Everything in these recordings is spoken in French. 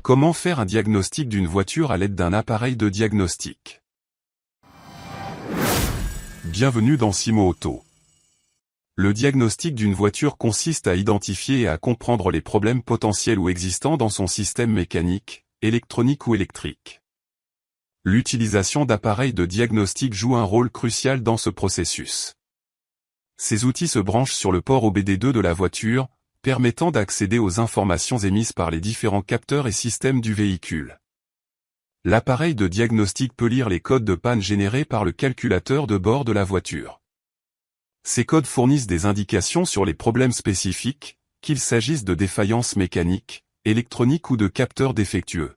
Comment faire un diagnostic d'une voiture à l'aide d'un appareil de diagnostic? Bienvenue dans Simo Auto. Le diagnostic d'une voiture consiste à identifier et à comprendre les problèmes potentiels ou existants dans son système mécanique, électronique ou électrique. L'utilisation d'appareils de diagnostic joue un rôle crucial dans ce processus. Ces outils se branchent sur le port OBD2 de la voiture, permettant d'accéder aux informations émises par les différents capteurs et systèmes du véhicule. L'appareil de diagnostic peut lire les codes de panne générés par le calculateur de bord de la voiture. Ces codes fournissent des indications sur les problèmes spécifiques, qu'il s'agisse de défaillances mécaniques, électroniques ou de capteurs défectueux.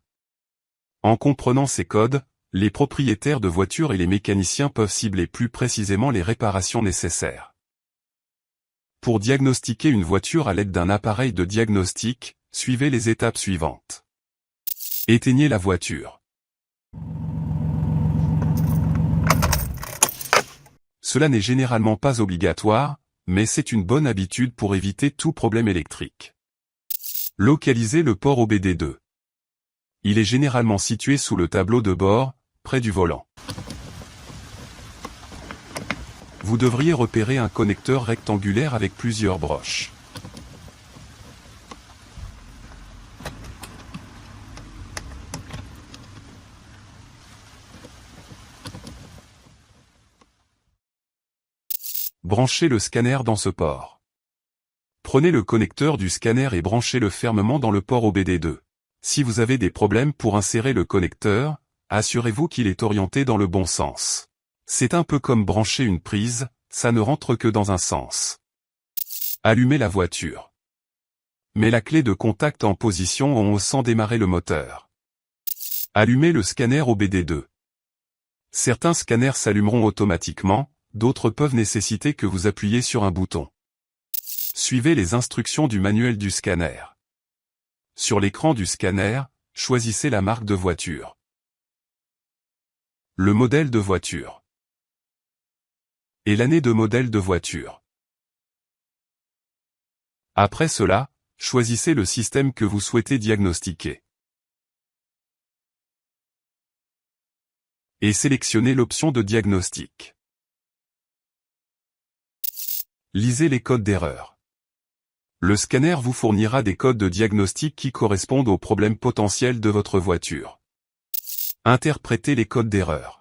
En comprenant ces codes, les propriétaires de voitures et les mécaniciens peuvent cibler plus précisément les réparations nécessaires. Pour diagnostiquer une voiture à l'aide d'un appareil de diagnostic, suivez les étapes suivantes. Éteignez la voiture. Cela n'est généralement pas obligatoire, mais c'est une bonne habitude pour éviter tout problème électrique. Localisez le port OBD2. Il est généralement situé sous le tableau de bord, près du volant. Vous devriez repérer un connecteur rectangulaire avec plusieurs broches. Branchez le scanner dans ce port. Prenez le connecteur du scanner et branchez-le fermement dans le port OBD2. Si vous avez des problèmes pour insérer le connecteur, assurez-vous qu'il est orienté dans le bon sens. C'est un peu comme brancher une prise, ça ne rentre que dans un sens. Allumez la voiture. Mets la clé de contact en position en sans démarrer le moteur. Allumez le scanner OBD2. Certains scanners s'allumeront automatiquement, d'autres peuvent nécessiter que vous appuyiez sur un bouton. Suivez les instructions du manuel du scanner. Sur l'écran du scanner, choisissez la marque de voiture. Le modèle de voiture. Et l'année de modèle de voiture. Après cela, choisissez le système que vous souhaitez diagnostiquer. Et sélectionnez l'option de diagnostic. Lisez les codes d'erreur. Le scanner vous fournira des codes de diagnostic qui correspondent aux problèmes potentiels de votre voiture. Interprétez les codes d'erreur.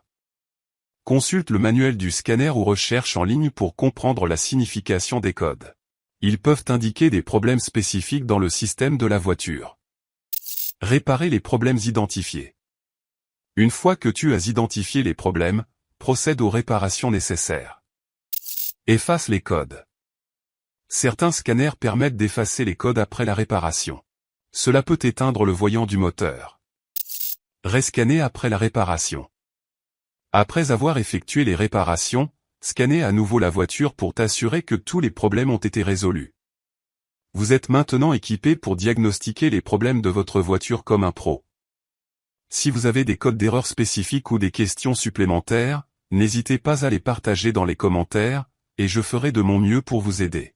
Consulte le manuel du scanner ou recherche en ligne pour comprendre la signification des codes. Ils peuvent indiquer des problèmes spécifiques dans le système de la voiture. Réparez les problèmes identifiés. Une fois que tu as identifié les problèmes, procède aux réparations nécessaires. Efface les codes. Certains scanners permettent d'effacer les codes après la réparation. Cela peut éteindre le voyant du moteur. Rescanner après la réparation. Après avoir effectué les réparations, scannez à nouveau la voiture pour t'assurer que tous les problèmes ont été résolus. Vous êtes maintenant équipé pour diagnostiquer les problèmes de votre voiture comme un pro. Si vous avez des codes d'erreur spécifiques ou des questions supplémentaires, n'hésitez pas à les partager dans les commentaires, et je ferai de mon mieux pour vous aider.